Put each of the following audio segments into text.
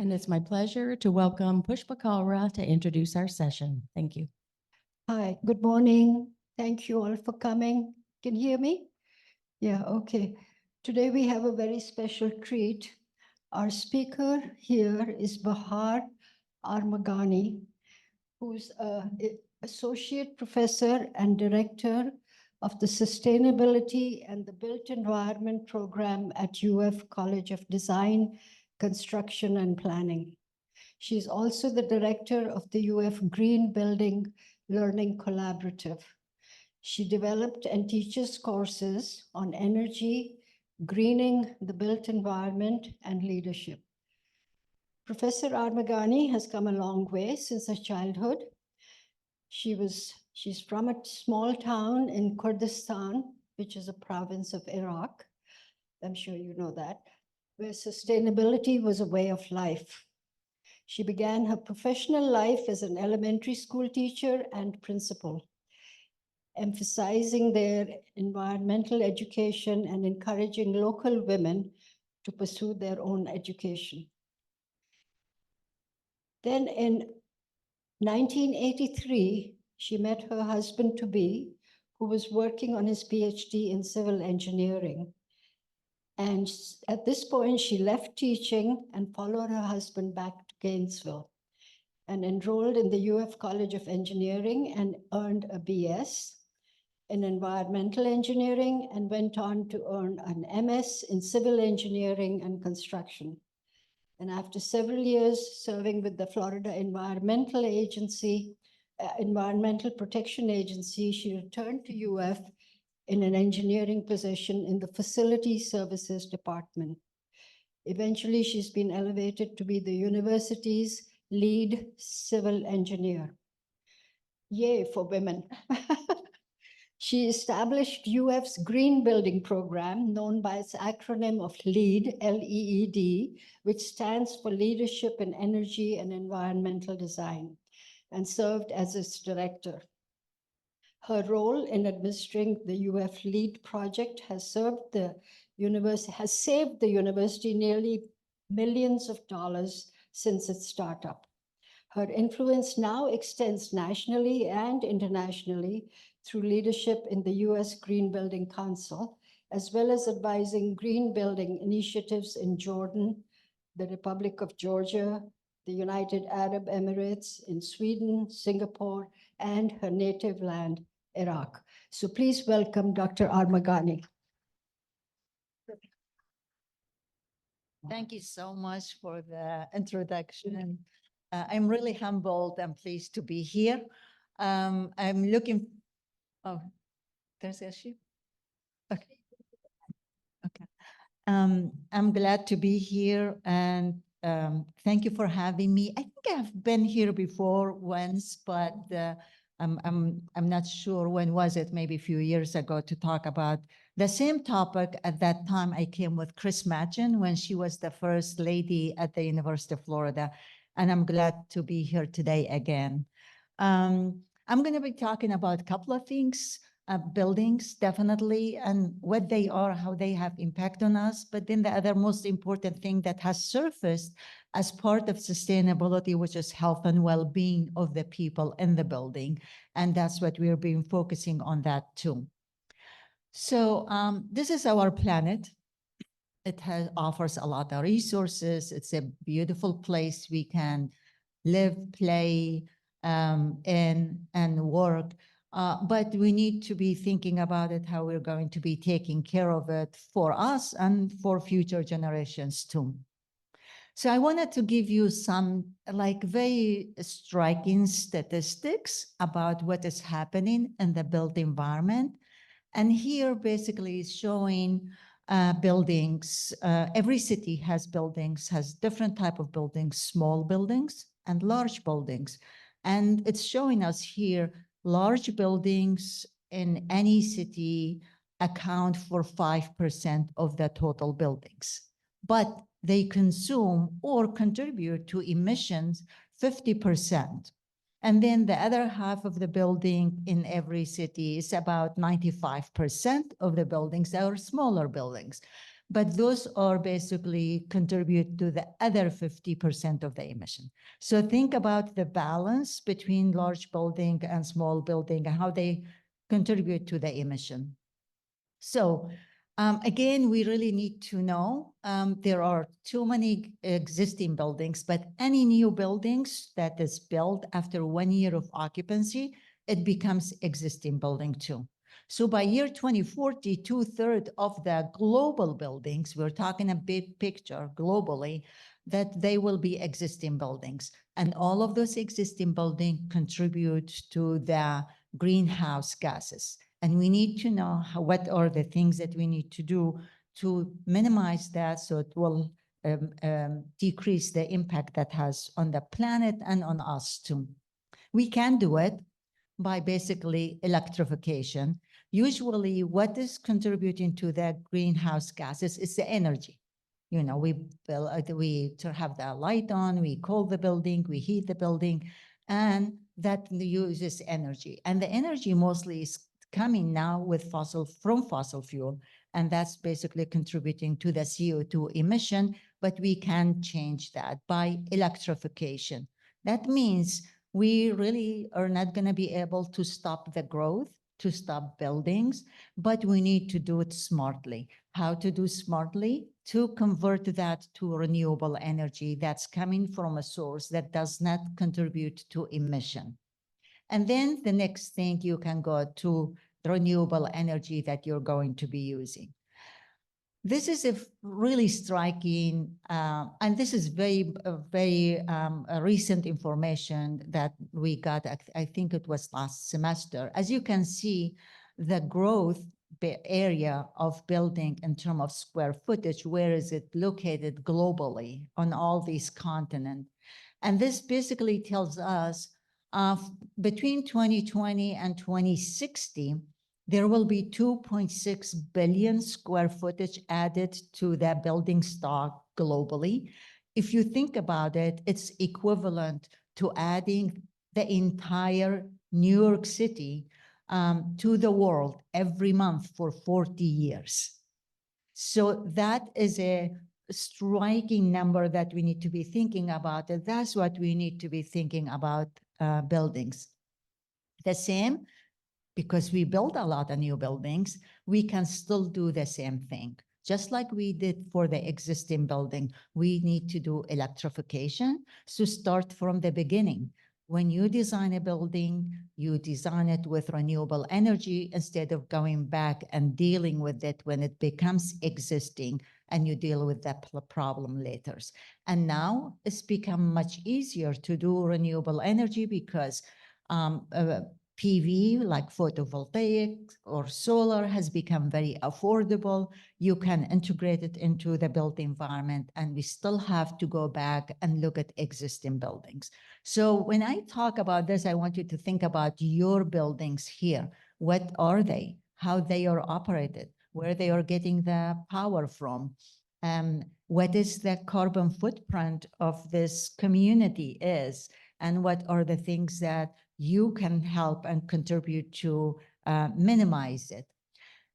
And it's my pleasure to welcome Pushpa Kalra to introduce our session. Thank you. Hi, good morning. Thank you all for coming. Can you hear me? Yeah, okay. Today we have a very special treat. Our speaker here is Bahar Armaghani, who's an associate professor and director of the Sustainability and the Built Environment program at UF College of Design, Construction and Planning. She's also the director of the UF Green Building Learning Collaborative. She developed and teaches courses on energy, greening the built environment, and leadership. Professor Armaghani has come a long way since her childhood. She's from a small town in Kurdistan, which is a province of Iraq. I'm sure you know that, where sustainability was a way of life. She began her professional life as an elementary school teacher and principal, emphasizing their environmental education and encouraging local women to pursue their own education. Then in 1983, she met her husband-to-be, who was working on his PhD in civil engineering. And at this point, she left teaching and followed her husband back to Gainesville and enrolled in the UF College of Engineering and earned a BS in environmental engineering and went on to earn an MS in civil engineering and construction. And after several years serving with the Florida Environmental Protection Agency, she returned to UF in an engineering position in the Facility Services Department. Eventually, she's been elevated to be the university's lead civil engineer. Yay for women. She established UF's Green Building Program, known by its acronym of LEED, L-E-E-D, which stands for Leadership in Energy and Environmental Design, and served as its director. Her role in administering the UF LEED project has saved the university nearly millions of dollars since its startup. Her influence now extends nationally and internationally through leadership in the US Green Building Council, as well as advising green building initiatives in Jordan, the Republic of Georgia, the United Arab Emirates, in Sweden, Singapore, and her native land, Iraq. So please welcome Dr. Armaghani. Thank you so much for the introduction. I'm really humbled and pleased to be here. I'm looking, oh, there's a sheep. Okay. Okay. I'm glad to be here and thank you for having me. I think I've been here before once, but I'm not sure when was it, maybe a few years ago, to talk about the same topic. At that time, I came with Chris Machen when she was the first lady at the University of Florida, and I'm glad to be here today again. I'm going to be talking about a couple of things, buildings, definitely, and what they are, how they have impact on us. But then the other most important thing that has surfaced as part of sustainability, which is health and well-being of the people in the building. And that's what we're been focusing on that too. So this is our planet. It offers a lot of resources. It's a beautiful place we can live, play, in and work. But we need to be thinking about it, how we're going to be taking care of it for us and for future generations too. So I wanted to give you some like very striking statistics about what is happening in the built environment. And here basically is showing buildings. Every city has buildings, has different type of buildings, small buildings and large buildings. And it's showing us here large buildings in any city account for 5% of the total buildings, but they consume or contribute to emissions 50%. And then the other half of the building in every city is about 95% of the buildings are smaller buildings. but those are basically contribute to the other 50% of the emission. So think about the balance between large building and small building and how they contribute to the emission. So again, we really need to know there are too many existing buildings, but any new buildings that is built after 1 year of occupancy, it becomes existing building too. So by year 2040, 2/3 of the global buildings, we're talking a big picture globally, that they will be existing buildings. And all of those existing buildings contribute to the greenhouse gases. And we need to know what are the things that we need to do to minimize that so it will decrease the impact that has on the planet and on us too. We can do it by basically electrification. Usually what is contributing to the greenhouse gases is the energy. You know, we have the light on, we cool the building, we heat the building, and that uses energy. And the energy mostly is coming now with from fossil fuel, and that's basically contributing to the CO2 emission, but we can change that by electrification. That means we really are not going to be able to stop the growth, to stop buildings, but we need to do it smartly. How to do smartly? To convert that to renewable energy that's coming from a source that does not contribute to emission. And then the next thing, you can go to the renewable energy that you're going to be using. This is a really striking, and this is very recent information that we got, I think it was last semester. As you can see, the growth area of building in terms of square footage, where is it located globally on all these continents? And this basically tells us between 2020 and 2060, there will be 2.6 billion square footage added to the building stock globally. If you think about it, it's equivalent to adding the entire New York City to the world every month for 40 years. So that is a striking number that we need to be thinking about. And that's what we need to be thinking about buildings. The same, because we build a lot of new buildings, we can still do the same thing. Just like we did for the existing building, we need to do electrification. So start from the beginning. When you design a building, you design it with renewable energy instead of going back and dealing with it when it becomes existing and you deal with that problem later. And now it's become much easier to do renewable energy because PV, like photovoltaic or solar, has become very affordable. You can integrate it into the built environment, and we still have to go back and look at existing buildings. So when I talk about this, I want you to think about your buildings here. What are they? How they are operated? Where they are getting the power from? What is the carbon footprint of this community is? And what are the things that you can help and contribute to minimize it.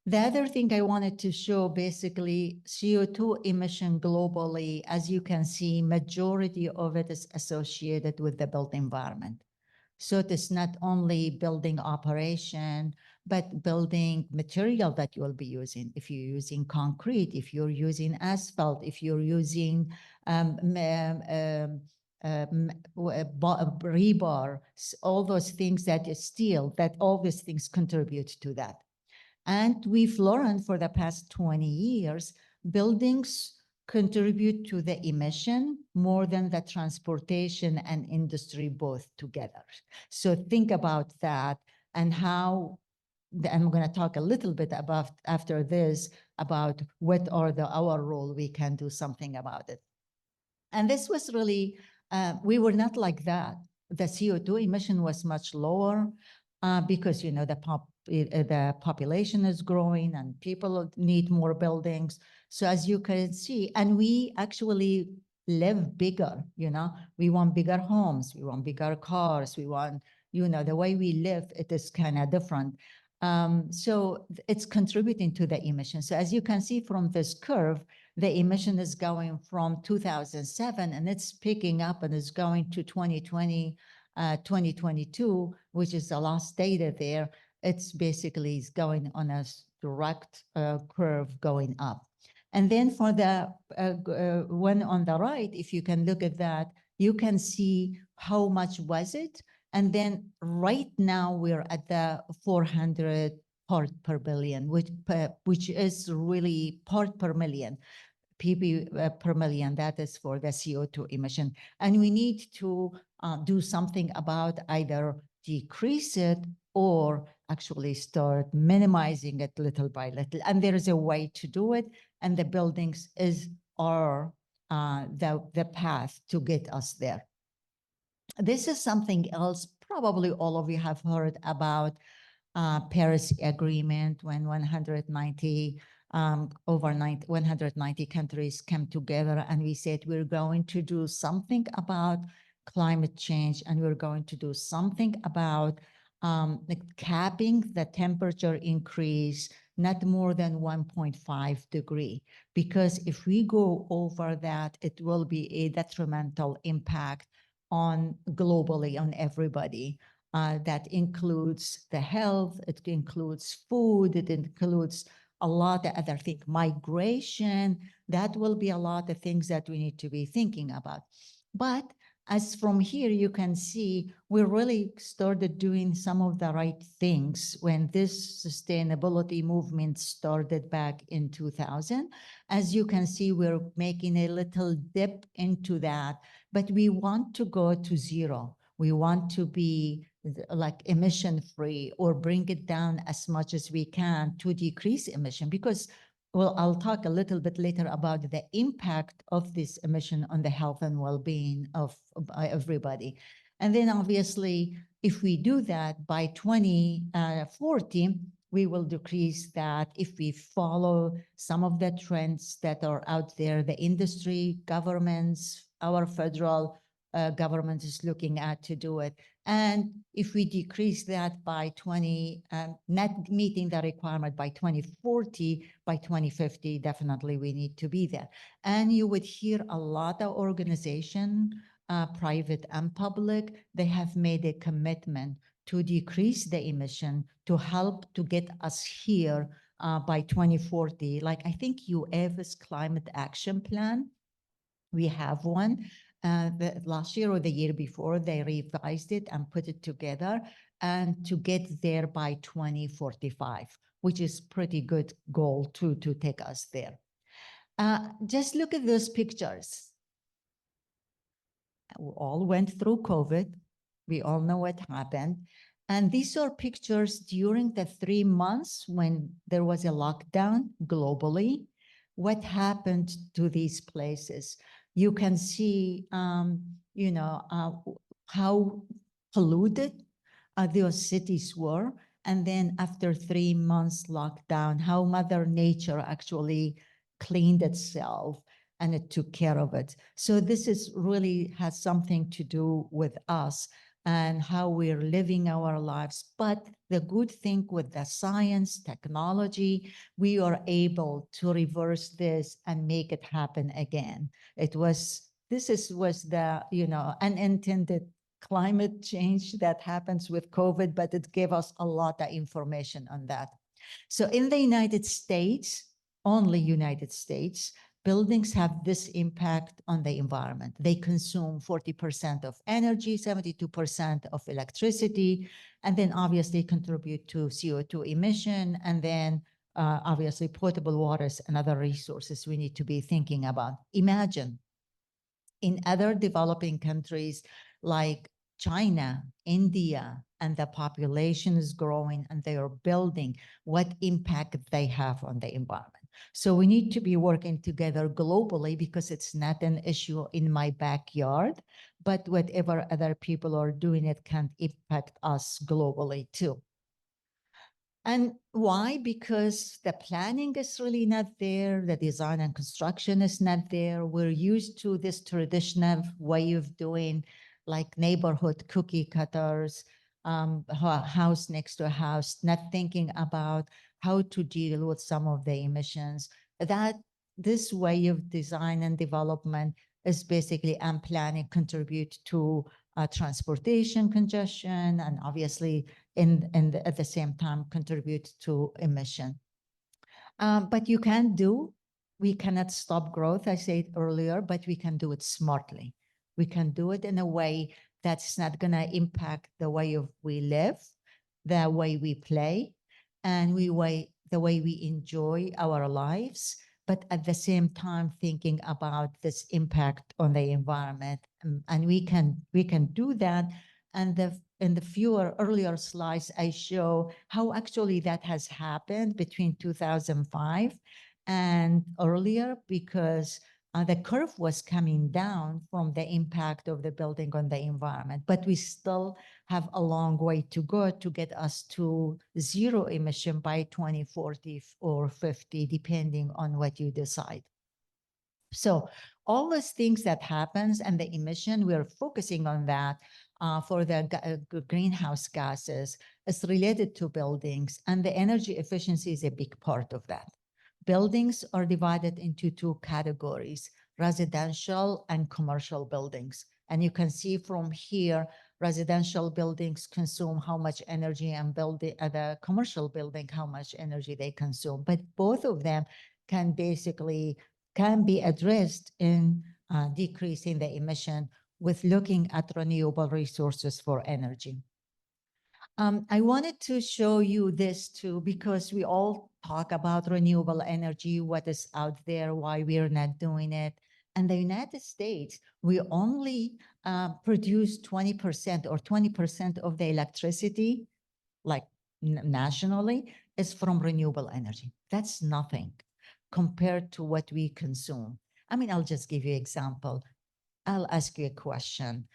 The other thing I wanted to show, basically, CO2 emission globally, as you can see, majority of it is associated with the built environment. So it is not only building operation, but building material that you will be using. If you're using concrete, if you're using asphalt, if you're using rebar, all those things that is steel, that all these things contribute to that. And we've learned for the past 20 years, buildings contribute to the emission more than the transportation and industry both together. So think about that and how, I'm going to talk a little bit about after this about what are our role, we can do something about it. And this was really, we were not like that. The CO2 emission was much lower because, you know, the population is growing and people need more buildings. So as you can see, and we actually live bigger, you know, we want bigger homes, we want bigger cars, we want, you know, the way we live, it is kind of different. It's contributing to the emission. So as you can see from this curve, the emission is going from 2007 and it's picking up and is going to 2020, 2022, which is the last data there. It's basically is going on a direct curve going up. And then for the one on the right, if you can look at that, you can see how much was it. And then right now we're at the 400 part per billion, which is really part per million, pp per million. That is for the CO2 emission. And we need to do something about either decrease it or actually start minimizing it little by little. And there is a way to do it. And the buildings are the path to get us there. This is something else. Probably all of you have heard about Paris Agreement when 190 countries came together and we said we're going to do something about climate change and we're going to do something about capping the temperature increase not more than 1.5 degree, because if we go over that, it will be a detrimental impact on globally on everybody. That includes the health, it includes food, it includes a lot of other things, migration. That will be a lot of things that we need to be thinking about. But as from here, you can see we really started doing some of the right things when this sustainability movement started back in 2000. As you can see, we're making a little dip into that, but we want to go to zero. We want to be like emission free or bring it down as much as we can to decrease emission, because well, I'll talk a little bit later about the impact of this emission on the health and well-being of everybody. And then obviously, if we do that by 2040, we will decrease that if we follow some of the trends that are out there, the industry, governments, our federal government is looking at to do it. And if we decrease that by not meeting the requirement by 2040, by 2050, definitely we need to be there. And you would hear a lot of organization, private and public, they have made a commitment to decrease the emission to help to get us here by 2040. Like I think UAV's climate action plan, we have one. The last year or the year before, they revised it and put it together and to get there by 2045, which is pretty good goal to take us there. Just look at those pictures. We all went through COVID. We all know what happened. And these are pictures during the 3 months when there was a lockdown globally. What happened to these places? You can see, how polluted those cities were. And then after 3 months lockdown, how Mother Nature actually cleaned itself and it took care of it. So this is really has something to do with us and how we're living our lives. But the good thing with the science, technology, we are able to reverse this and make it happen again. Was the, unintended climate change that happens with COVID, but it gave us a lot of information on that. So in the United States, only United States, buildings have this impact on the environment. They consume 40% of energy, 72% of electricity, and then obviously contribute to CO2 emission, and then obviously potable waters and other resources we need to be thinking about. Imagine in other developing countries like China, India, and the population is growing and they are building, what impact they have on the environment. So we need to be working together globally because it's not an issue in my backyard, but whatever other people are doing, it can impact us globally too. And why? Because the planning is really not there. The design and construction is not there. We're used to this traditional way of doing like neighborhood cookie cutters. house next to a house, not thinking about how to deal with some of the emissions. That this way of design and development is basically and planning contribute to transportation congestion, and obviously at the same time contribute to emission. But we cannot stop growth, I said earlier, but we can do it smartly. We can do it in a way that's not going to impact the way of we live, the way we play, and the way we enjoy our lives, but at the same time thinking about this impact on the environment. And we can do that. And in the fewer earlier slides, I show how actually that has happened between 2005 and earlier, because the curve was coming down from the impact of the building on the environment, but we still have a long way to go to get us to zero emission by 2040 or 50, depending on what you decide. So all those things that happens and the emission, we're focusing on that for the greenhouse gases is related to buildings, and the energy efficiency is a big part of that. Buildings are divided into two categories, residential and commercial buildings. And you can see from here, residential buildings consume how much energy, and the commercial building, how much energy they consume. But both of them can be addressed in decreasing the emission with looking at renewable resources for energy. I wanted to show you this too, because we all talk about renewable energy, what is out there, why we're not doing it. And the United States, we only produce 20% or 20% of the electricity, like nationally, is from renewable energy. That's nothing compared to what we consume. I mean, I'll just give you an example. I'll ask you a question.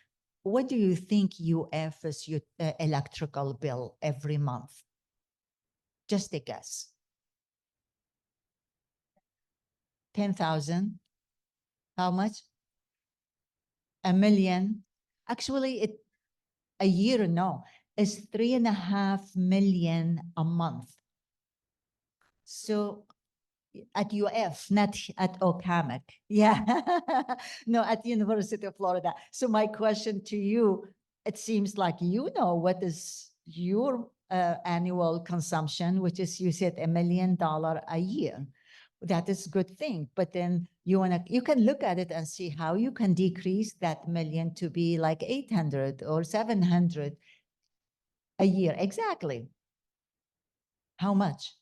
What do you think UF is your electrical bill every month? Just a guess. 10,000. How much? $1 million. Actually, a year, no, is 3.5 million a month. So at UF, not at OCAMIC. Yeah, no, at University of Florida. So my question to you, it seems like you know what is your annual consumption, which is, you said $1 million a year. That is a good thing. But then you can look at it and see how you can decrease that million to be like 800 or 700 a year. Exactly. How much?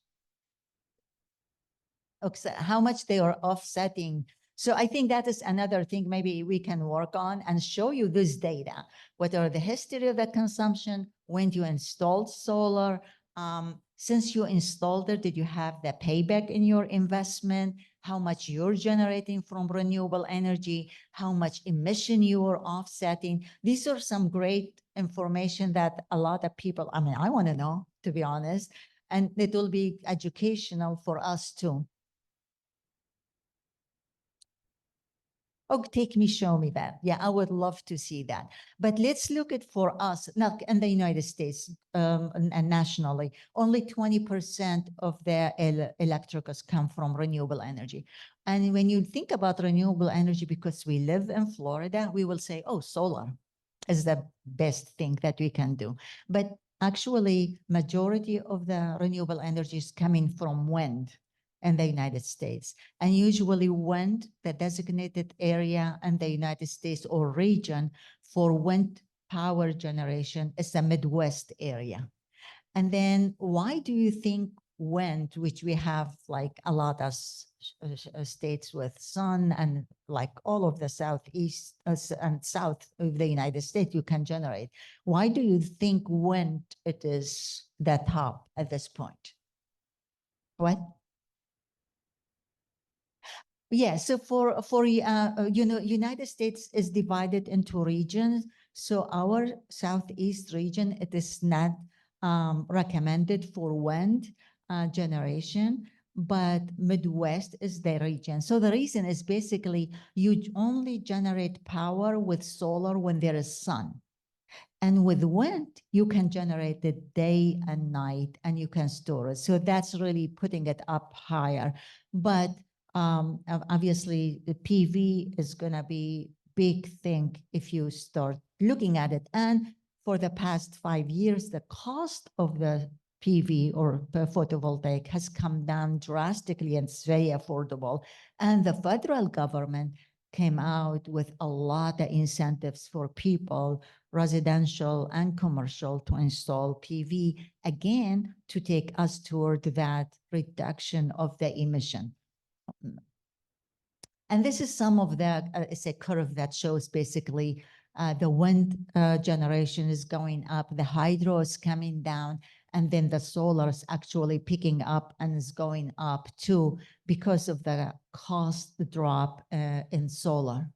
How much they are offsetting. So I think that is another thing maybe we can work on and show you this data. What are the history of that consumption? When you installed solar? Since you installed it, did you have the payback in your investment? How much you're generating from renewable energy? How much emission you are offsetting? These are some great information that a lot of people, I mean, I want to know, to be honest, and it will be educational for us too. Oh, show me that. Yeah, I would love to see that. But let's look at for us, now in the United States and nationally, only 20% of their electricals come from renewable energy. And when you think about renewable energy, because we live in Florida, we will say, oh, solar is the best thing that we can do. But actually, majority of the renewable energy is coming from wind in the United States. And usually wind, the designated area in the United States or region for wind power generation is the Midwest area. And then why do you think wind, which we have like a lot of states with sun and like all of the southeast and south of the United States you can generate. Why do you think wind it is the top at this point? What? Yeah, so United States is divided into regions. So our southeast region, it is not recommended for wind generation, but Midwest is the region. So the reason is basically you only generate power with solar when there is sun. And with wind, you can generate it day and night, and you can store it. So that's really putting it up higher. But obviously, the PV is going to be big thing if you start looking at it. And for the past 5 years, the cost of the PV or photovoltaic has come down drastically, and it's very affordable. And the federal government came out with a lot of incentives for people, residential and commercial, to install PV, again, to take us toward that reduction of the emission. And this is some of that, it's a curve that shows basically the wind generation is going up, the hydro is coming down, and then the solar is actually picking up and is going up too because of the cost drop in solar.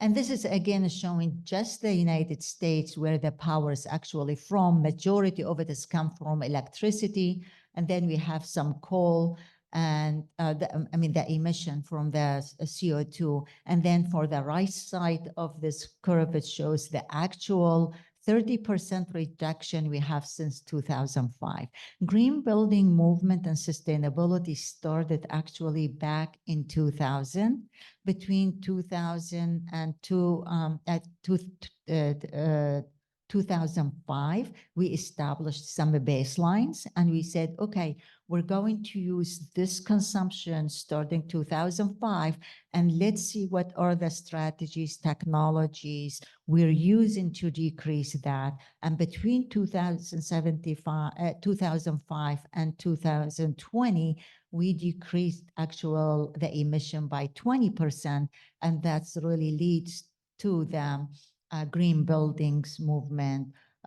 And this is again showing just the United States, where the power is actually from. Majority of it has come from electricity. And then we have some coal and the emission from the CO2. And then for the right side of this curve, it shows the actual 30% reduction we have since 2005. Green building movement and sustainability started actually back in 2000. Between 2000 and 2005, we established some baselines, and we said, okay, we're going to use this consumption starting 2005, and let's see what are the strategies, technologies we're using to decrease that. And between 2005 and 2020, we decreased the emission by 20%, and that's really leads to the green buildings movement,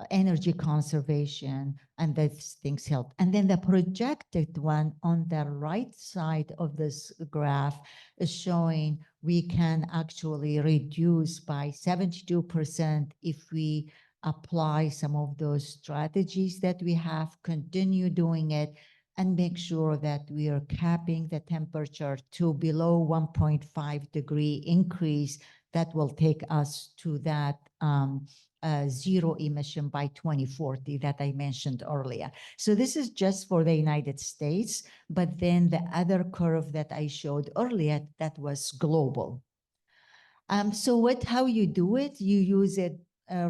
energy conservation, and these things help. And then the projected one on the right side of this graph is showing we can actually reduce by 72% if we apply some of those strategies that we have, continue doing it, and make sure that we are capping the temperature to below 1.5 degree increase. That will take us to that zero emission by 2040 that I mentioned earlier. So this is just for the United States, but then the other curve that I showed earlier, that was global. So how you do it, you use a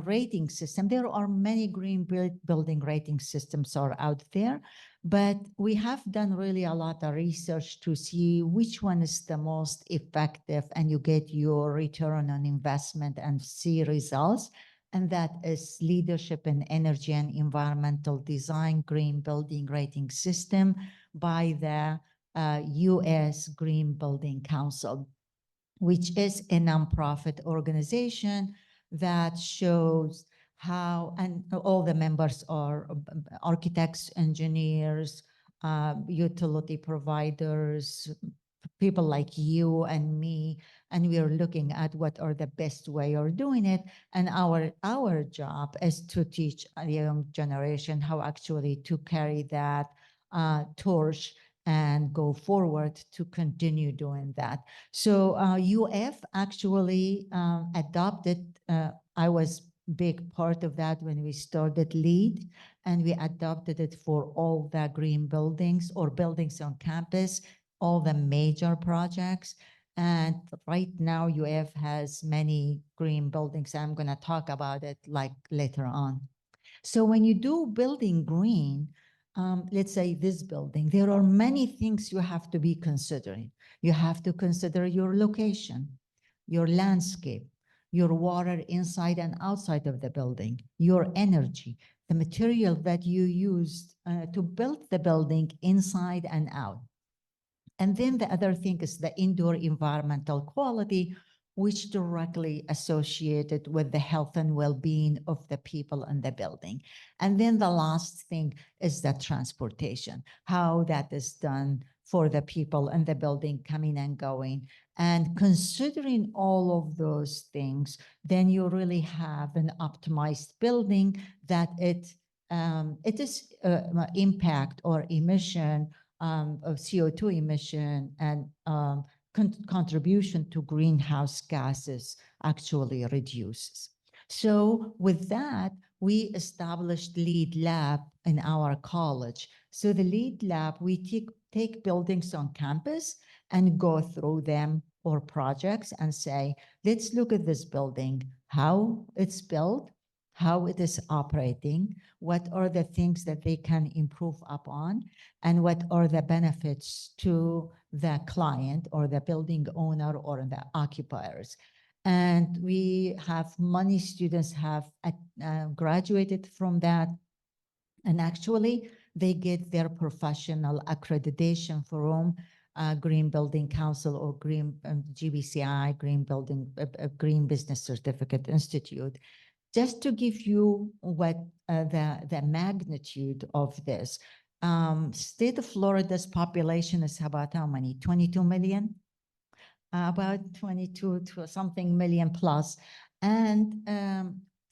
rating system. There are many green building rating systems are out there, but we have done really a lot of research to see which one is the most effective, and you get your return on investment and see results. And that is Leadership in Energy and Environmental Design Green Building Rating System by the US Green Building Council, which is a nonprofit organization that shows how, and all the members are architects, engineers, utility providers, people like you and me, and we are looking at what are the best way of doing it. And our job is to teach the young generation how actually to carry that torch and go forward to continue doing that. So UF actually adopted, I was big part of that when we started LEAD, and we adopted it for all the green buildings or buildings on campus, all the major projects. And right now UF has many green buildings. I'm going to talk about it like later on. So when you do building green, let's say this building, there are many things you have to be considering. You have to consider your location, your landscape, your water inside and outside of the building, your energy, the material that you used to build the building inside and out. And then the other thing is the indoor environmental quality, which directly associated with the health and well-being of the people in the building. And then the last thing is the transportation, how that is done for the people in the building coming and going. And considering all of those things, then you really have an optimized building that it is impact or emission of CO2 emission and contribution to greenhouse gases actually reduces. So with that, we established LEED Lab in our college. So the LEED Lab, we take buildings on campus and go through them or projects and say, let's look at this building, how it's built, how it is operating, what are the things that they can improve upon, and what are the benefits to the client or the building owner or the occupiers. And we have many students have graduated from that. And actually, they get their professional accreditation from Green Building Council or GBCI, Green Business Certificate Institute. Just to give you what the magnitude of this, state of Florida's population is about how many? 22 million? About 22 to something million plus. And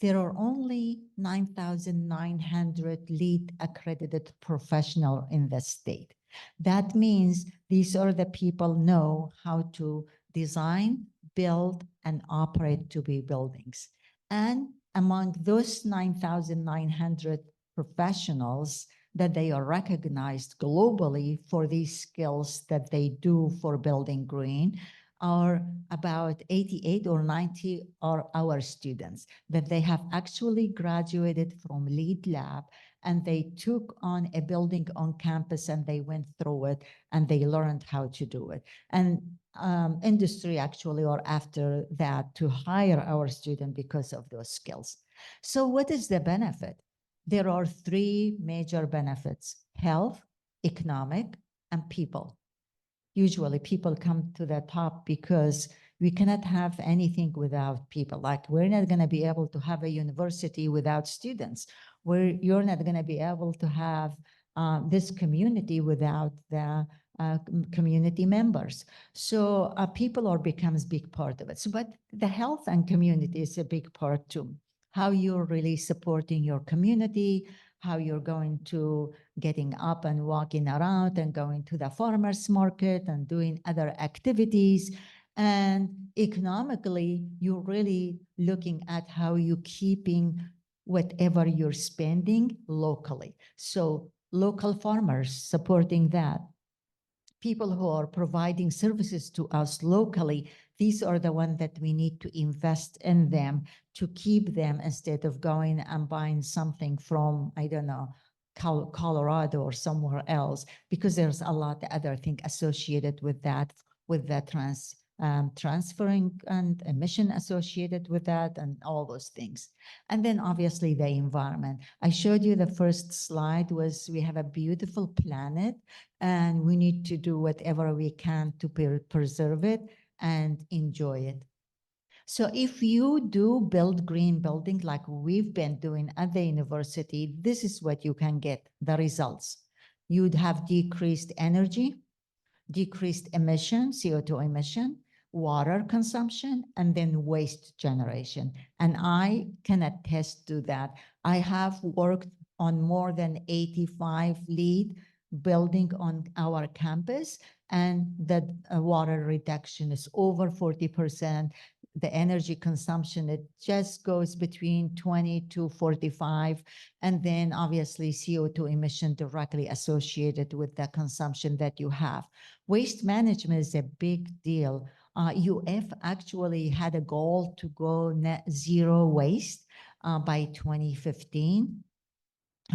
there are only 9,900 LEED accredited professional in the state. That means these are the people know how to design, build, and operate to be buildings. And among those 9,900 professionals, that they are recognized globally for these skills that they do for building green, are about 88 or 90 are our students that they have actually graduated from LEED Lab, and they took on a building on campus and they went through it and they learned how to do it. And industry actually are after that to hire our student because of those skills. So what is the benefit? There are three major benefits: health, economic, and people. Usually people come to the top because we cannot have anything without people. Like, we're not going to be able to have a university without students. You're not going to be able to have this community without the community members. So people are becomes big part of it. So, but the health and community is a big part too. How you're really supporting your community, how you're going to getting up and walking around and going to the farmers market and doing other activities. And economically, you're really looking at how you keeping whatever you're spending locally. So local farmers supporting that. People who are providing services to us locally, these are the ones that we need to invest in them to keep them instead of going and buying something from, I don't know, Colorado or somewhere else, because there's a lot of other things associated with that, with the transferring and emission associated with that and all those things. And then obviously the environment. I showed you the first slide was we have a beautiful planet and we need to do whatever we can to preserve it and enjoy it. So if you do build green building like we've been doing at the university, this is what you can get, the results. You'd have decreased energy, decreased emission, CO2 emission, water consumption, and then waste generation. And I can attest to that. I have worked on more than 85 LEED building on our campus, and the water reduction is over 40%. The energy consumption, it just goes between 20 to 45. And then obviously CO2 emission directly associated with the consumption that you have. Waste management is a big deal. UF actually had a goal to go net zero waste by 2015.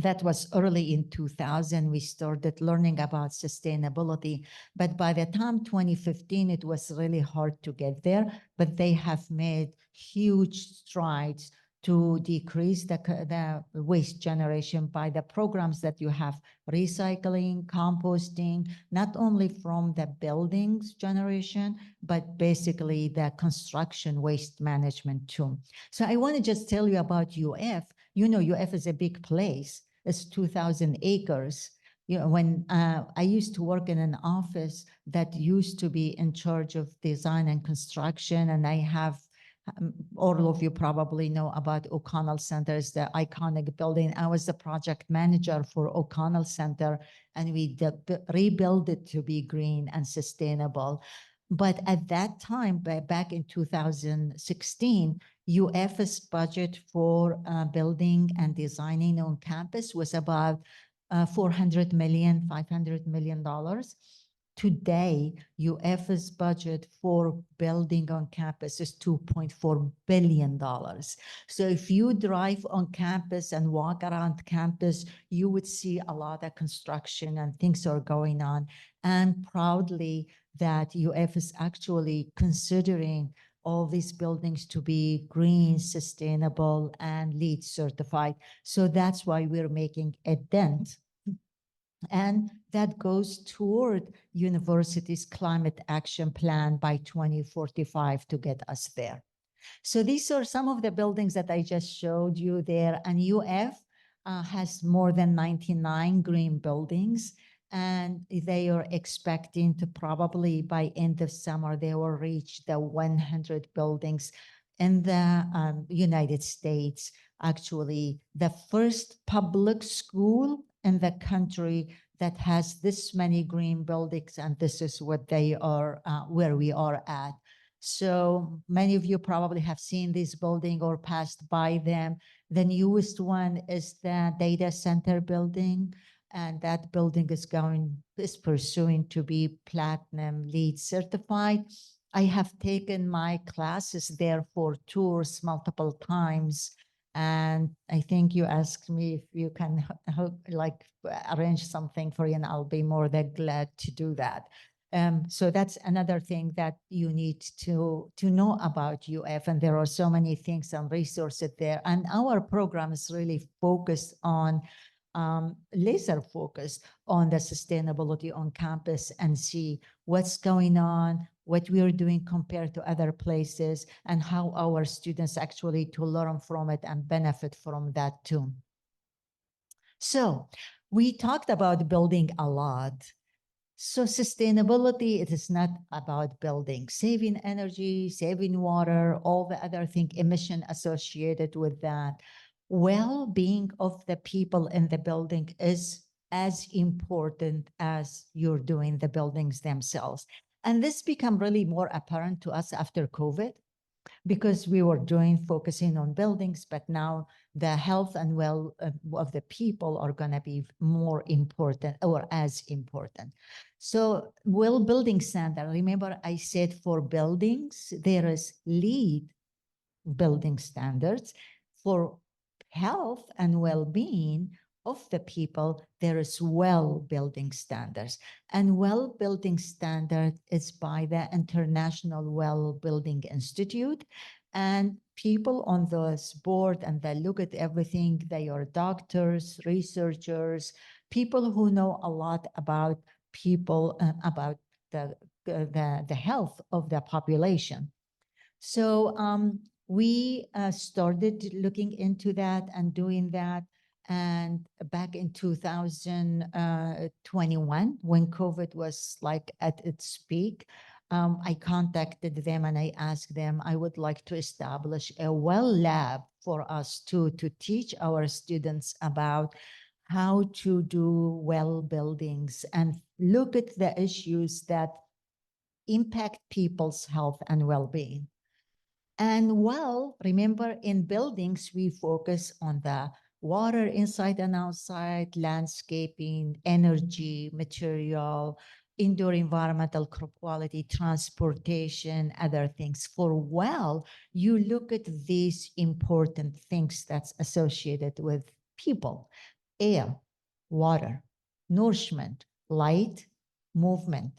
That was early in 2000. We started learning about sustainability. But by the time 2015, it was really hard to get there. But they have made huge strides to decrease the waste generation by the programs that you have: recycling, composting, not only from the buildings generation, but basically the construction waste management too. So I want to just tell you about UF. You know, UF is a big place. It's 2,000 acres. You know, when I used to work in an office that used to be in charge of design and construction, and I have, all of you probably know about O'Connell Center, is the iconic building. I was the project manager for O'Connell Center, and we rebuilt it to be green and sustainable. But at that time, back in 2016, UF's budget for building and designing on campus was about $400 million, $500 million. Today, UF's budget for building on campus is $2.4 billion. So if you drive on campus and walk around campus, you would see a lot of construction and things are going on. And proudly that UF is actually considering all these buildings to be green, sustainable, and LEED certified. So that's why we're making a dent. And that goes toward university's climate action plan by 2045 to get us there. So these are some of the buildings that I just showed you there. And UF has more than 99 green buildings. And they are expecting to probably by end of summer, they will reach the 100 buildings in the United States. Actually, the first public school in the country that has this many green buildings. And this is what they are, where we are at. So many of you probably have seen this building or passed by them. The newest one is the data center building, and that building is pursuing to be platinum LEED certified. I have taken my classes there for tours multiple times. And I think you asked me if you can like arrange something for you, and I'll be more than glad to do that. So that's another thing that you need to know about UF, and there are so many things and resources there. And our program is really focused on, laser focused on the sustainability on campus and see what's going on, what we are doing compared to other places, and how our students actually to learn from it and benefit from that too. So we talked about building a lot. So sustainability, it is not about building, saving energy, saving water, all the other thing, emission associated with that. Well-being of the people in the building is as important as you're doing the buildings themselves. And this become really more apparent to us after COVID, because we were focusing on buildings, but now the health and well of the people are going to be more important or as important. So building standard, remember I said for buildings, there is LEED building standards. For health and well-being of the people, there is building standards. And building standard is by the International Building Institute. And people on this board, and they look at everything, they are doctors, researchers, people who know a lot about people, about the health of the population. So we started looking into that and doing that. And back in 2021, when COVID was like at its peak, I contacted them and I asked them, I would like to establish a lab for us to teach our students about how to do buildings and look at the issues that impact people's health and well-being. And remember in buildings, we focus on the water inside and outside, landscaping, energy, material, indoor environmental quality, transportation, other things. For you look at these important things that's associated with people: air, water, nourishment, light, movement,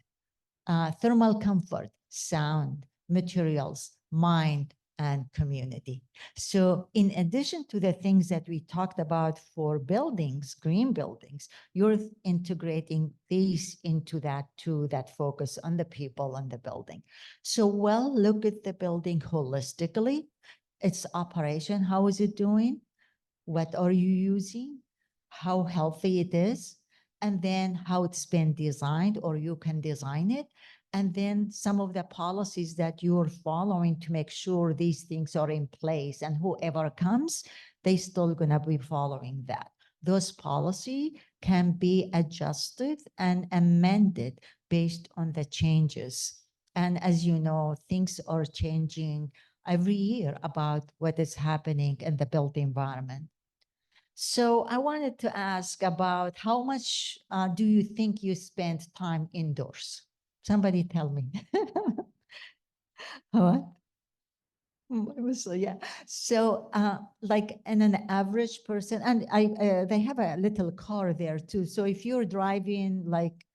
thermal comfort, sound, materials, mind, and community. So in addition to the things that we talked about for buildings, green buildings, you're integrating these into that too, that focus on the people and the building. So look at the building holistically, its operation, how is it doing? What are you using? How healthy it is? And then how it's been designed, or you can design it. And then some of the policies that you're following to make sure these things are in place, and whoever comes, they still gonna be following that. Those policy can be adjusted and amended based on the changes. And as you know, things are changing every year about what is happening in the built environment. So I wanted to ask about how much do you think you spend time indoors? Somebody tell me. What? It was yeah. So like in an average person, and they have a little car there too. So if you're driving like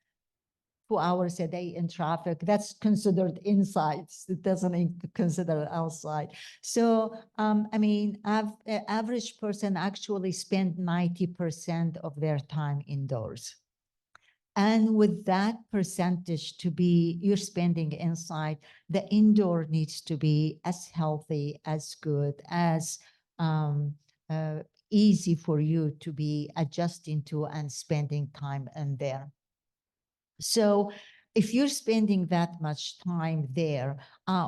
2 hours a day in traffic, that's considered inside. It doesn't consider outside. So, I mean, average person actually spend 90% of their time indoors. And with that percentage to be you're spending inside, the indoor needs to be as healthy, as good, as um, uh, easy for you to be adjusting to and spending time in there. So if you're spending that much time there,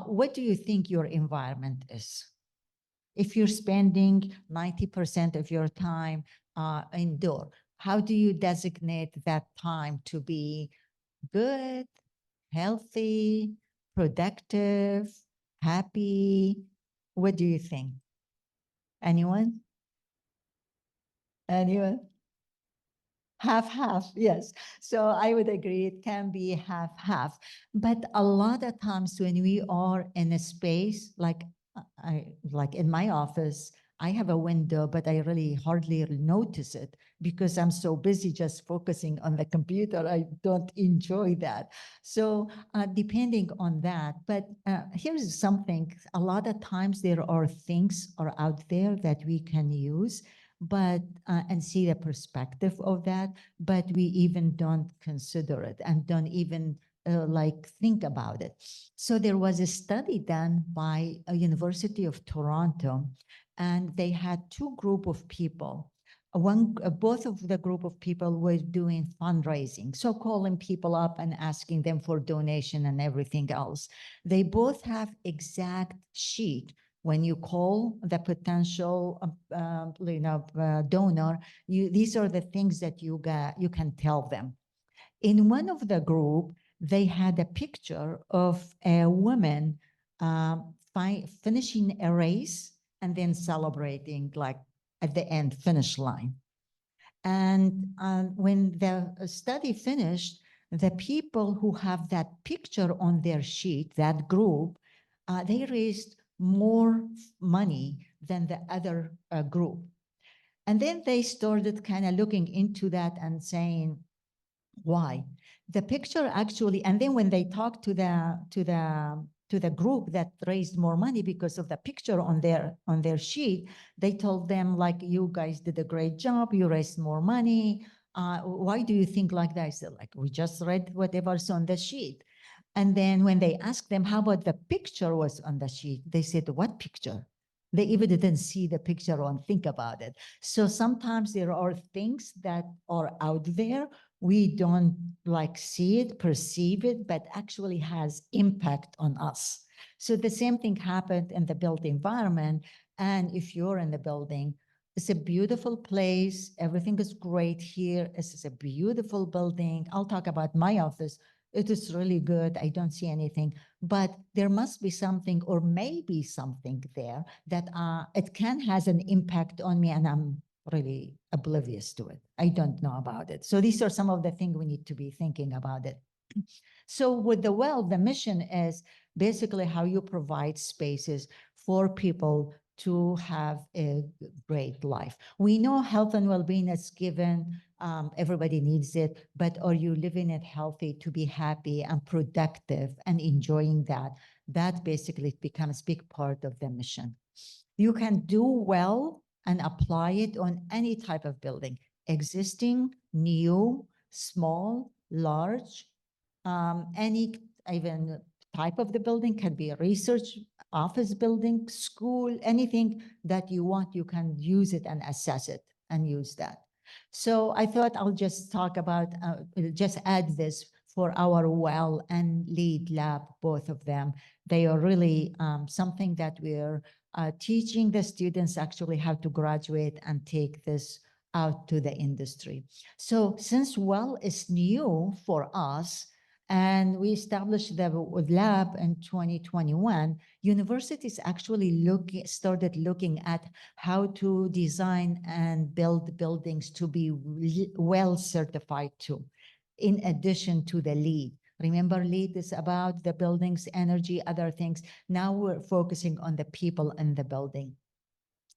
what do you think your environment is? If you're spending 90% of your time indoor, how do you designate that time to be good, healthy, productive, happy? What do you think? Anyone? Anyone? Half, half, yes. So I would agree it can be half, half. But a lot of times when we are in a space like like in my office, I have a window, but I really hardly notice it because I'm so busy just focusing on the computer. I don't enjoy that. So depending on that, but here's something, a lot of times there are things are out there that we can use but and see the perspective of that, but we even don't consider it and don't even like think about it. So there was a study done by a University of Toronto, and they had two group of people. Both of the group of people were doing fundraising, so calling people up and asking them for donation and everything else. They both have exact sheet when you call the potential donor, these are the things that you can tell them. In one of the group, they had a picture of a woman finishing a race and then celebrating like at the end finish line. And when the study finished, the people who have that picture on their sheet, that group, they raised more money than the other group. And then they started kind of looking into that and saying, why? The picture actually, and then when they talked to the group that raised more money because of the picture on their sheet, they told them like, you guys did a great job, you raised more money. Why do you think like that? I said, like, we just read whatever's on the sheet. And then when they asked them, how about the picture was on the sheet? They said, what picture? They even didn't see the picture or think about it. So sometimes there are things that are out there. We don't like see it, perceive it, but actually has impact on us. So the same thing happened in the built environment. And if you're in the building, it's a beautiful place. Everything is great here. This is a beautiful building. I'll talk about my office. It is really good. I don't see anything, but there must be something or maybe something there that it can has an impact on me and I'm really oblivious to it. I don't know about it. So these are some of the things we need to be thinking about it. So with the well, the mission is basically how you provide spaces for people to have a great life. We know health and well-being is given, everybody needs it, but are you living it healthy to be happy and productive and enjoying that? That basically becomes a big part of the mission. You can do well and apply it on any type of building, existing, new, small, large, any even type of the building can be a research office building, school, anything that you want, you can use it and assess it and use that. So I thought I'll just talk about, just add this for our well and lead lab, both of them. They are really something that we're teaching the students actually how to graduate and take this out to the industry. So since well is new for us, And we established the lab in 2021. Universities actually started looking at how to design and build buildings to be well certified too, in addition to the LEED. Remember, LEED is about the buildings, energy, other things. Now we're focusing on the people in the building.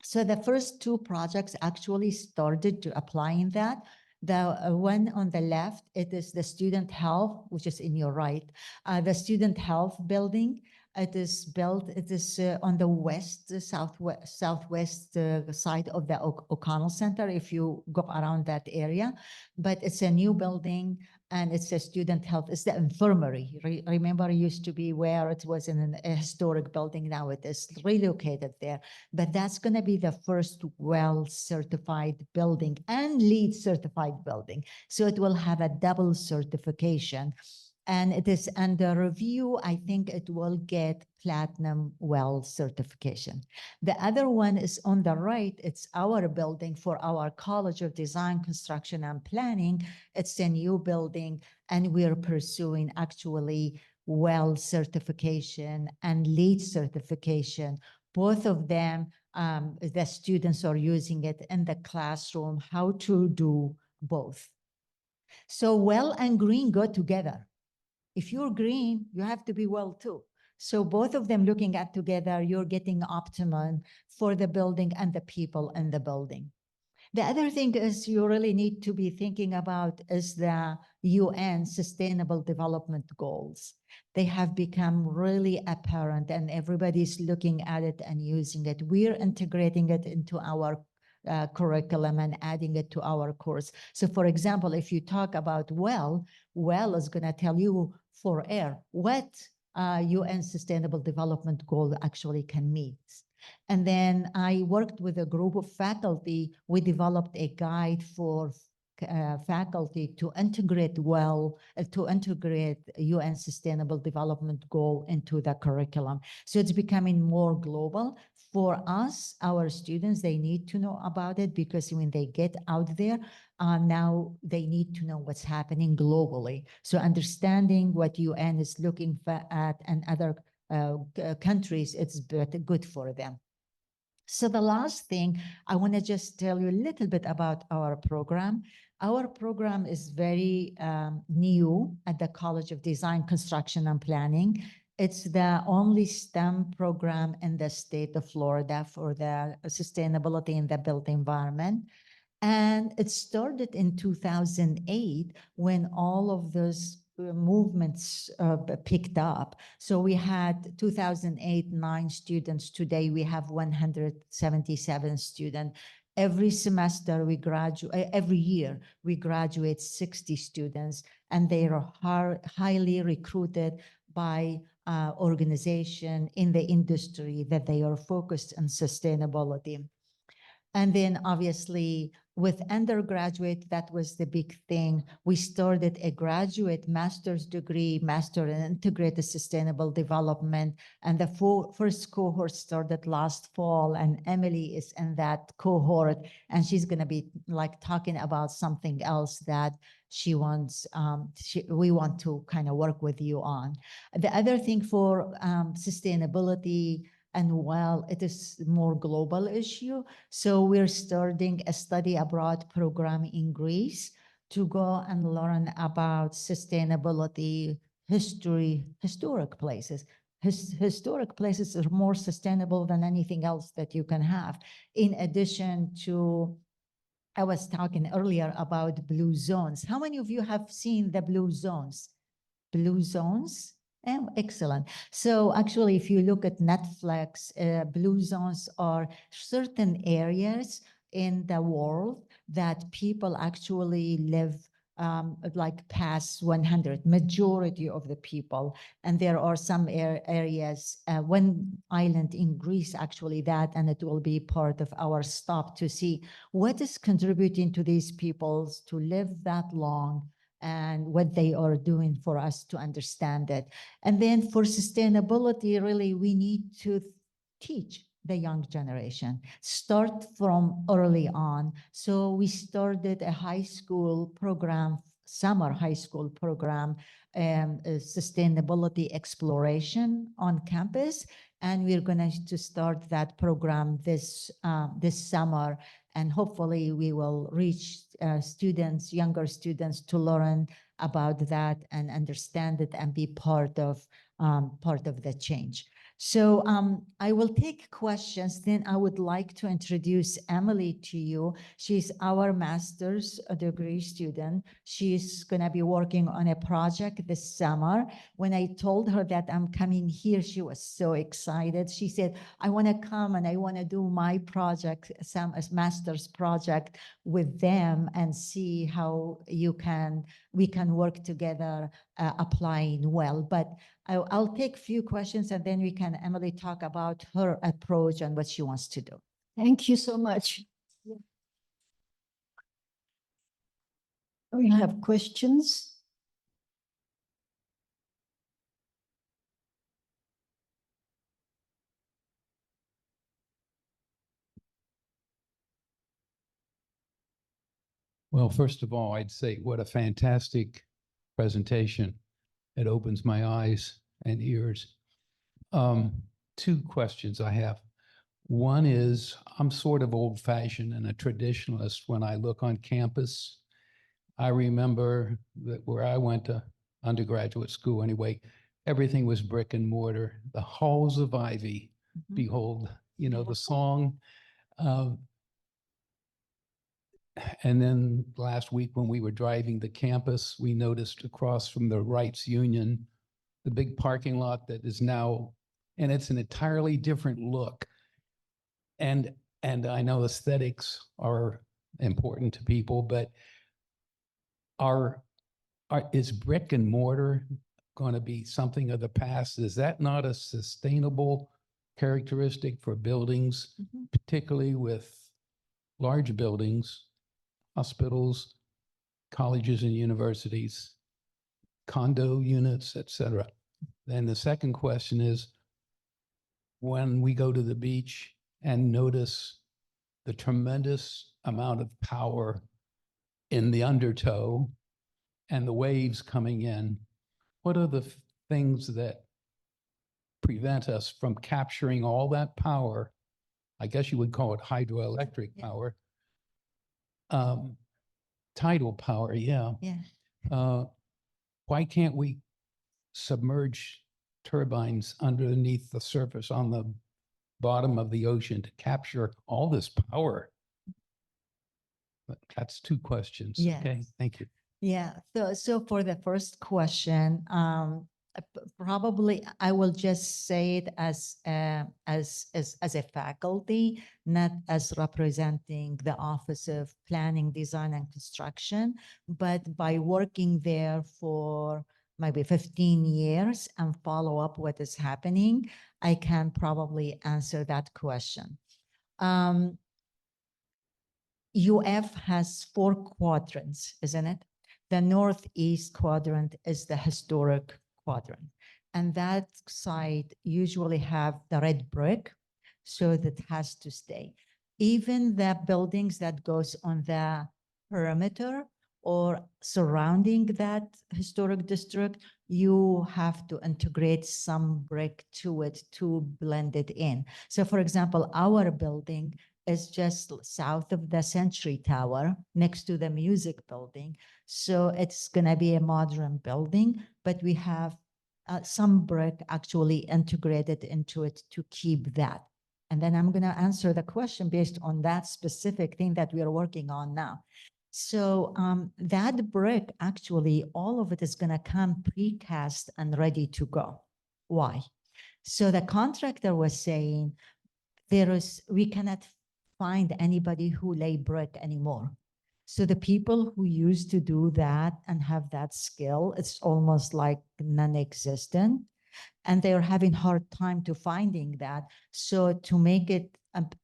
So the first two projects actually started to applying that. The one on the left, it is the student health, which is in your right, the student health building. It is built, it is on the southwest side of the O'Connell Center, if you go around that area. But it's a new building and it's a student health, it's the infirmary. Remember, it used to be where it was in a historic building, now it is relocated there. But that's going to be the first well-certified building and LEED certified building. So it will have a double certification. And it is under review. I think it will get platinum well certification. The other one is on the right. It's our building for our College of Design, Construction, and Planning. It's a new building, and we're pursuing actually well certification and LEED certification. Both of them, the students are using it in the classroom, how to do both. So well and green go together. If you're green, you have to be well too. So both of them looking at together, you're getting optimum for the building and the people in the building. The other thing is you really need to be thinking about is the UN Sustainable Development Goals. They have become really apparent and everybody's looking at it and using it. We're integrating it into our curriculum and adding it to our course. So for example, if you talk about well is going to tell you for air what UN Sustainable Development Goal actually can meet. And then I worked with a group of faculty. We developed a guide for faculty to integrate UN Sustainable Development Goal into the curriculum. So it's becoming more global. For us, our students, they need to know about it because when they get out there, now they need to know what's happening globally. So understanding what UN is looking at and other countries, it's good for them. So the last thing, I want to just tell you a little bit about our program. Our program is very new at the College of Design, Construction, and Planning. It's the only STEM program in the state of Florida for the sustainability in the built environment. And it started in 2008 when all of those movements picked up. So we had 2008, 9 students. Today we have 177 students. Every semester we graduate, every year we graduate 60 students, and they are highly recruited by organization in the industry that they are focused on sustainability. And then obviously with undergraduate, that was the big thing. We started a graduate master's degree, master in integrated sustainable development. And the first cohort started last fall, and Emily is in that cohort, and she's going to be like talking about something else that she wants, we want to kind of work with you on. The other thing for sustainability, and while it is more global issue, so we're starting a study abroad program in Greece to go and learn about sustainability, historic places. Historic places are more sustainable than anything else that you can have. In addition to, I was talking earlier about blue zones. How many of you have seen the blue zones? Blue zones? Oh, excellent. So actually, if you look at Netflix, blue zones are certain areas in the world that people actually live like past 100, majority of the people. And there are some areas, one island in Greece actually that, and it will be part of our stop to see what is contributing to these peoples to live that long and what they are doing for us to understand it. And then for sustainability, really, we need to teach the young generation, start from early on. So we started a high school program summer high school program, sustainability exploration on campus. And we're going to start that program this summer. And hopefully we will reach students, younger students, to learn about that and understand it and be part of the change. So I will take questions. Then I would like to introduce Emily to you. She's our master's degree student. She's going to be working on a project this summer. When I told her that I'm coming here, she was so excited. She said, I want to come and I want to do my project, some master's project with them and see how we can work together applying well. But I'll take a few questions and then we can, Emily, talk about her approach and what she wants to do. Thank you so much. We have questions. Well, first of all, I'd say what a fantastic presentation. It opens my eyes and ears. Two questions I have. One is, I'm sort of old-fashioned and a traditionalist when I look on campus. I remember that where I went to undergraduate school anyway, everything was brick and mortar, the halls of ivy. Behold, the song. And then last week when we were driving the campus, we noticed across from the Rights Union, the big parking lot that is now, and it's an entirely different look. And I know aesthetics are important to people, but is brick and mortar going to be something of the past? Is that not a sustainable characteristic for buildings, particularly with large buildings, hospitals, colleges and universities, condo units, etc.? Then the second question is, when we go to the beach and notice the tremendous amount of power in the undertow and the waves coming in, what are the things that prevent us from capturing all that power? I guess you would call it hydroelectric power. Tidal power, yeah. Why can't we submerge turbines underneath the surface on the bottom of the ocean to capture all this power? That's two questions. Yes. Okay, thank you. Yeah, so for the first question, probably I will just say it as a faculty, not as representing the Office of Planning, Design, and Construction, but by working there for maybe 15 years and follow up what is happening, I can probably answer that question. UF has 4 quadrants, isn't it? The northeast quadrant is the historic quadrant. And that side usually have the red brick, so that has to stay. Even the buildings that goes on the perimeter or surrounding that historic district, you have to integrate some brick to it to blend it in. So for example, our building is just south of the Century Tower, next to the music building. So it's going to be a modern building, but we have some brick actually integrated into it to keep that. And then I'm going to answer the question based on that specific thing that we are working on now. So that brick, actually, all of it is going to come precast and ready to go. Why? So the contractor was saying, we cannot find anybody who lay brick anymore. So the people who used to do that and have that skill, it's almost like non-existent. And they're having hard time to finding that. So to make it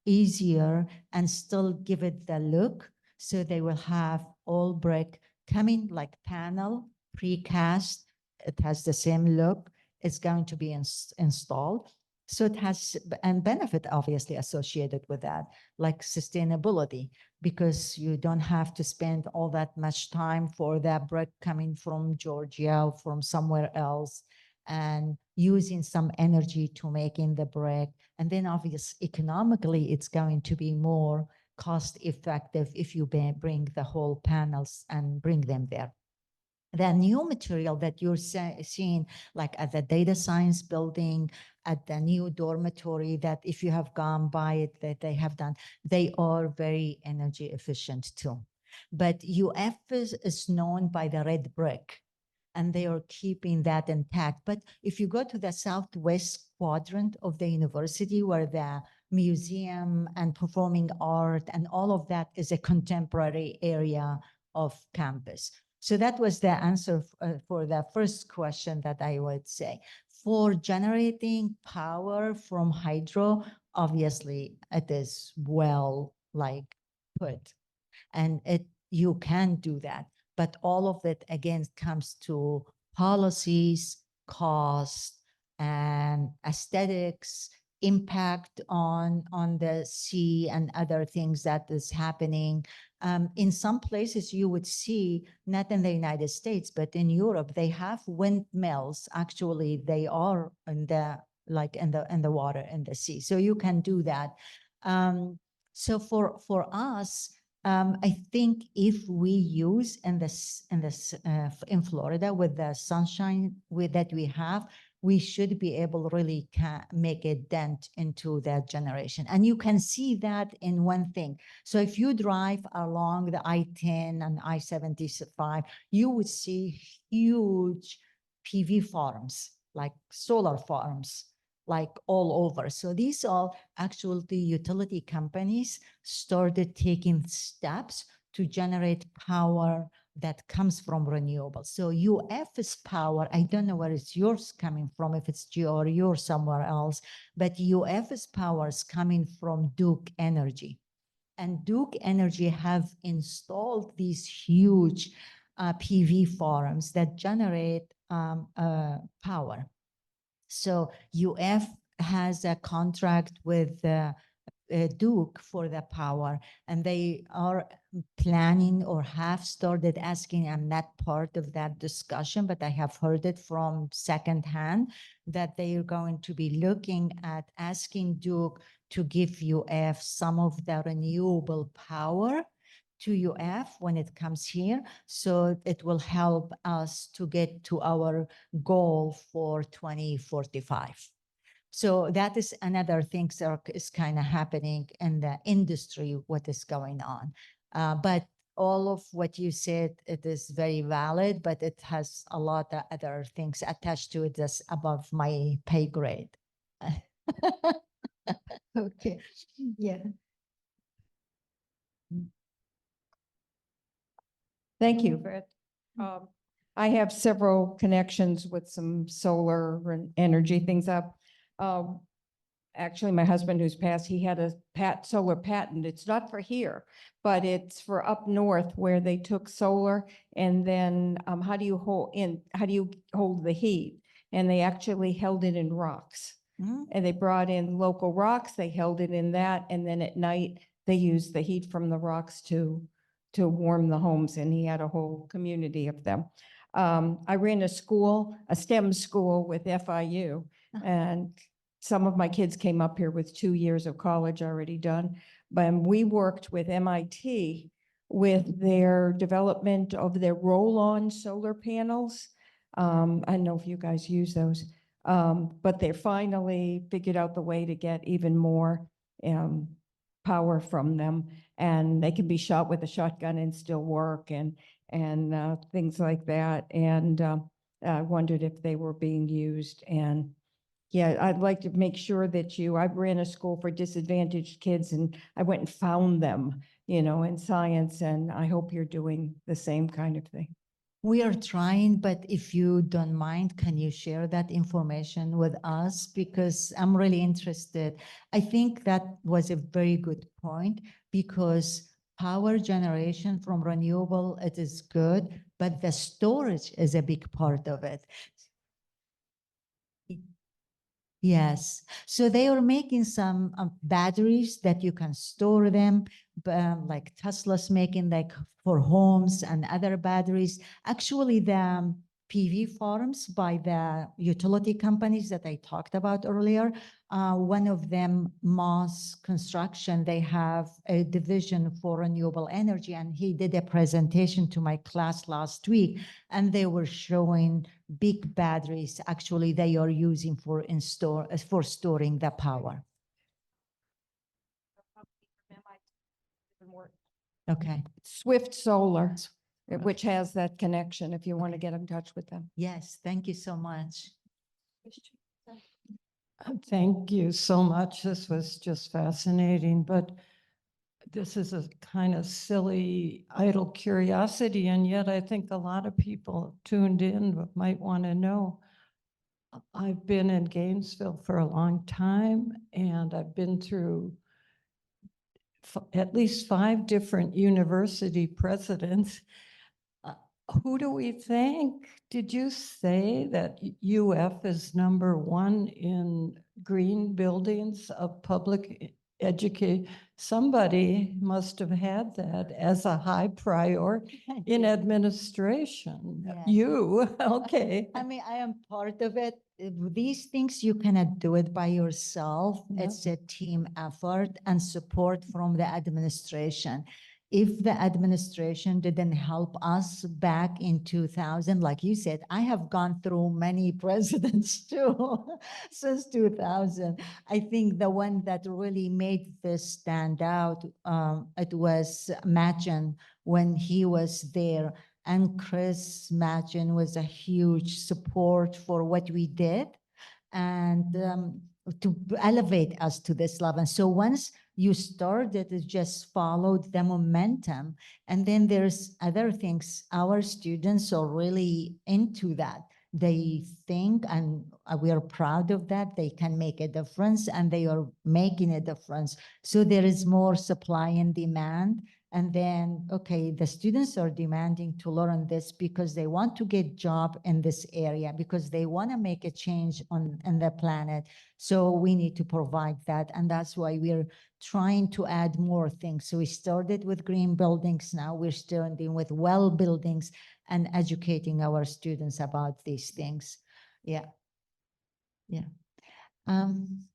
easier and still give it the look, so they will have all brick coming like panel, precast. It has the same look. It's going to be installed. So it has and benefit obviously associated with that, like sustainability, because you don't have to spend all that much time for that brick coming from Georgia or from somewhere else and using some energy to making the brick. And then obviously economically, it's going to be more cost effective if you bring the whole panels and bring them there. The new material that you're seeing, like at the data science building, at the new dormitory, that if you have gone by it, that they have done, they are very energy efficient too. But UF is known by the red brick, and they are keeping that intact. But if you go to the southwest quadrant of the university, where the museum and performing art and all of that is a contemporary area of campus. So that was the answer for the first question that I would say. For generating power from hydro, obviously it is well like put, and you can do that. But all of it again comes to policies, cost, and aesthetics, impact on the sea and other things that is happening. In some places you would see, not in the United States, but in Europe, they have windmills. Actually, they are in the water, in the sea. So you can do that. So for us, I think if we use in Florida with the sunshine that we have, we should be able really make a dent into that generation. And you can see that in one thing. So if you drive along the I-10 and I-75, you would see huge PV farms, like solar farms, like all over. So these are actually the utility companies started taking steps to generate power that comes from renewables. So UF's power, I don't know where it's yours coming from, if it's Geo or you're somewhere else, but UF's power is coming from Duke Energy. And Duke Energy have installed these huge PV farms that generate power. So UF has a contract with Duke for the power, and they are planning or have started asking. I'm not part of that discussion, but I have heard it from secondhand that they are going to be looking at asking Duke to give UF some of the renewable power to UF when it comes here. So it will help us to get to our goal for 2045. So that is another thing that is kind of happening in the industry, what is going on. But all of what you said, it is very valid, but it has a lot of other things attached to it that's above my pay grade. Okay, yeah. Thank you, Fred. I have several connections with some solar and energy things up. Actually, my husband who's passed, he had a solar patent. It's not for here, but it's for up north where they took solar and then how do you hold the heat? And they actually held it in rocks. And they brought in local rocks, they held it in that, and then at night they used the heat from the rocks to warm the homes, and he had a whole community of them. I ran a school, a STEM school with FIU, and some of my kids came up here with 2 years of college already done. But we worked with MIT with their development of their roll-on solar panels. I don't know if you guys use those, but they finally figured out the way to get even more power from them, and they can be shot with a shotgun and still work, and things like that. And I wondered if they were being used. And yeah, I'd like to make sure that I ran a school for disadvantaged kids, and I went and found them, in science, and I hope you're doing the same kind of thing. We are trying, but if you don't mind, can you share that information with us? Because I'm really interested. I think that was a very good point, because power generation from renewable, it is good, but the storage is a big part of it. Yes, so they are making some batteries that you can store them, like Tesla's making like for homes and other batteries. Actually, the PV farms by the utility companies that I talked about earlier, one of them, Moss Construction, they have a division for renewable energy, and he did a presentation to my class last week, and they were showing big batteries actually they are using for storing the power. Okay. Swift Solar, Okay. which has that connection if you want to Okay. get in touch with them. Yes, thank you so much. Thank you so much. This was just fascinating, but this is a kind of silly, idle curiosity, and yet I think a lot of people tuned in might want to know. I've been in Gainesville for a long time, and I've been through at least 5 different university presidents. Who do we thank? Did you say that UF is #1 in green buildings of public education? Somebody must have had that as a high priority in administration. Yes. You, okay. I mean, I am part of it. These things, you cannot do it by yourself. No. It's a team effort and support from the administration. If the administration didn't help us back in 2000, like you said, I have gone through many presidents too since 2000. I think the one that really made this stand out, it was Machen when he was there. And Chris Machen was a huge support for what we did and to elevate us to this level. And so once you started, it just followed the momentum. And then there's other things. Our students are really into that. They think, and we are proud of that, they can make a difference, and they are making a difference. So there is more supply and demand. And then, okay, the students are demanding to learn this because they want to get job in this area, because they want to make a change on the planet. So we need to provide that. And that's why we're trying to add more things. So we started with green buildings. Now we're starting with well buildings and educating our students about these things. Yeah. Yeah.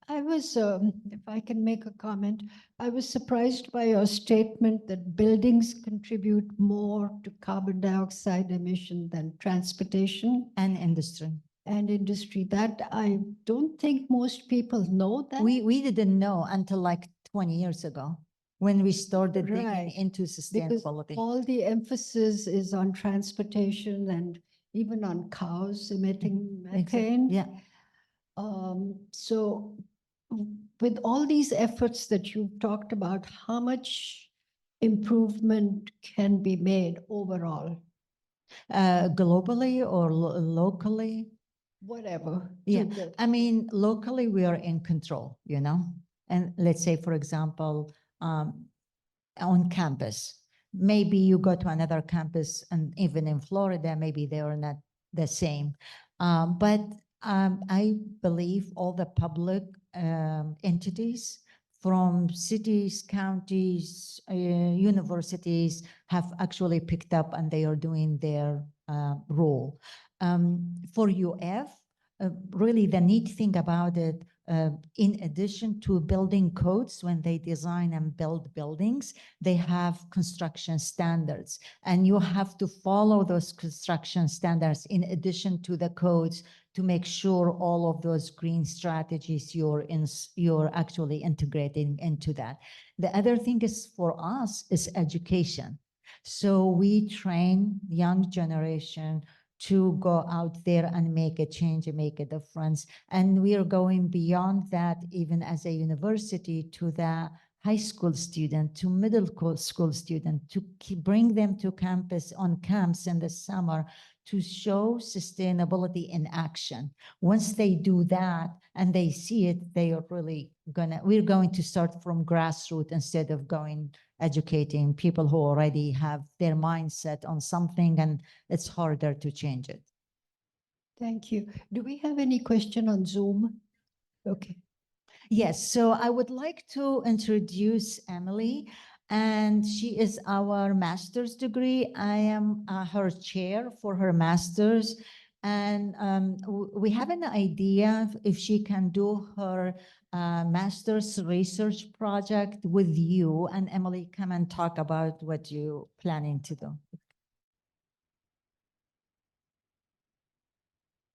I was, if I can make a comment, I was surprised by your statement that buildings contribute more to carbon dioxide emission than transportation And industry. and industry. That I don't think most people know that. We didn't know until like 20 years ago when we started digging Right, into because sustainability. all the emphasis is on transportation and even on cows emitting methane. Yeah. So with all these efforts that you've talked about, how much improvement can be made overall? Globally or locally? Whatever. Yeah, I mean, locally, we are in control, you know? And let's say, for example, on campus, maybe you go to another campus, and even in Florida, maybe they are not the same. But I believe all the public entities from cities, counties, universities have actually picked up, and they are doing their role. For UF, really the neat thing about it, in addition to building codes, when they design and build buildings, they have construction standards, and you have to follow those construction standards in addition to the codes to make sure all of those green strategies you're actually integrating into that. The other thing is for us is education. So we train young generation to go out there and make a change and make a difference. And we are going beyond that, even as a university, to the high school student, to middle school student, to bring them to campus on camps in the summer to show sustainability in action. Once they do that and they see it, they are really we're going to start from grassroots instead of educating people who already have their mindset on something, and it's harder to change it. Thank you. Do we have any question on Zoom? Okay. Yes, so I would like to introduce Emily, and she is our master's degree. I am her chair for her master's, and we have an idea if she can do her master's research project with you. And Emily, come and talk about what you planning to do.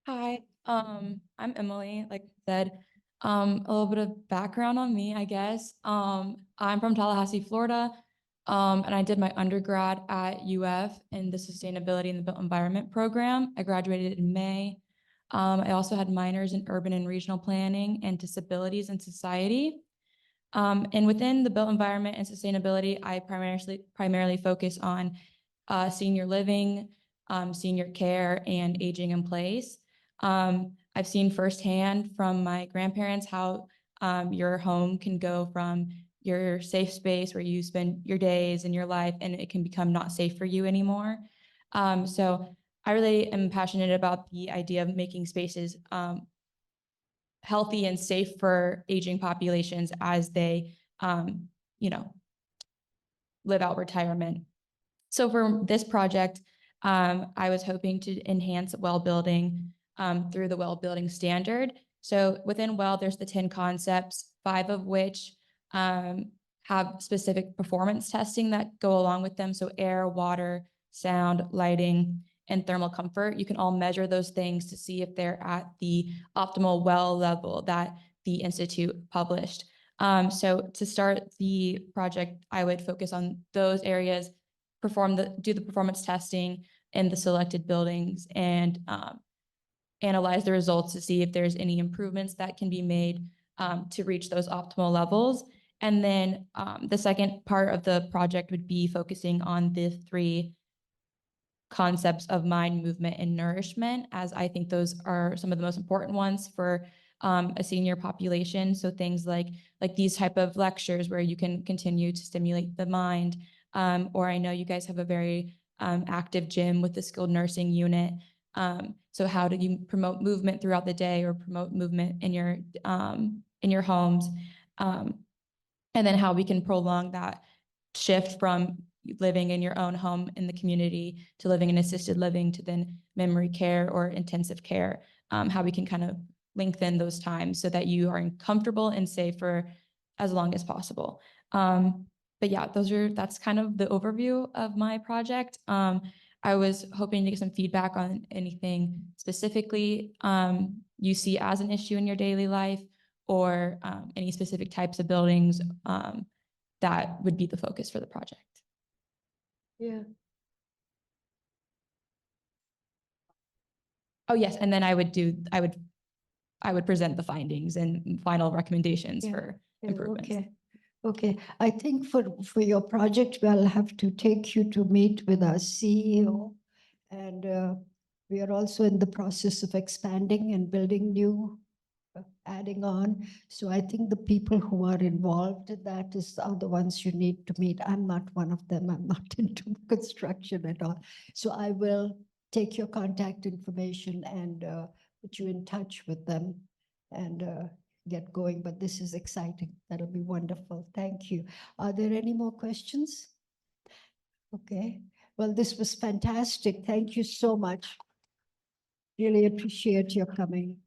Hi, I'm Emily, like I said. A little bit of background on me, I guess. I'm from Tallahassee, Florida. And I did my undergrad at UF in the Sustainability and the Built Environment program. I graduated in May. I also had minors in urban and regional planning and disabilities and society. And within the built environment and sustainability, I primarily focus on senior living, senior care, and aging in place. I've seen firsthand from my grandparents how your home can go from your safe space where you spend your days and your life, and it can become not safe for you anymore. So I really am passionate about the idea of making spaces healthy and safe for aging populations as they, you know, live out retirement. So for this project, I was hoping to enhance well building through the well building standard. So within well, there's the 10 concepts, 5 of which have specific performance testing that go along with them. So air, water, sound, lighting, and thermal comfort. You can all measure those things to see if they're at the optimal well level that the Institute published. So to start the project, I would focus on those areas, do the performance testing in the selected buildings, and analyze the results to see if there's any improvements that can be made to reach those optimal levels. And then the second part of the project would be focusing on the 3 concepts of mind, movement, and nourishment, as I think those are some of the most important ones for a senior population. So things like these type of lectures where you can continue to stimulate the mind. Or I know you guys have a very active gym with the skilled nursing unit. So how do you promote movement throughout the day or promote movement in your homes? And then how we can prolong that shift from living in your own home in the community to living in assisted living to then memory care or intensive care, how we can kind of lengthen those times so that you are comfortable and safe for as long as possible. But yeah, that's kind of the overview of my project. I was hoping to get some feedback on anything specifically you see as an issue in your daily life, or any specific types of buildings that would be the focus for the project. Yeah. Oh, yes, and then I would present the findings and final recommendations Yeah, for Yeah, improvements. Okay. Okay. I think for your project, we'll have to take you to meet with our CEO. And we are also in the process of expanding and building new, adding on. So I think the people who are involved in that are the ones you need to meet. I'm not one of them. I'm not into construction at all. So I will take your contact information and put you in touch with them and get going. But this is exciting. That'll be wonderful. Thank you. Are there any more questions? Okay. Well, this was fantastic. Thank you so much. Really appreciate your coming.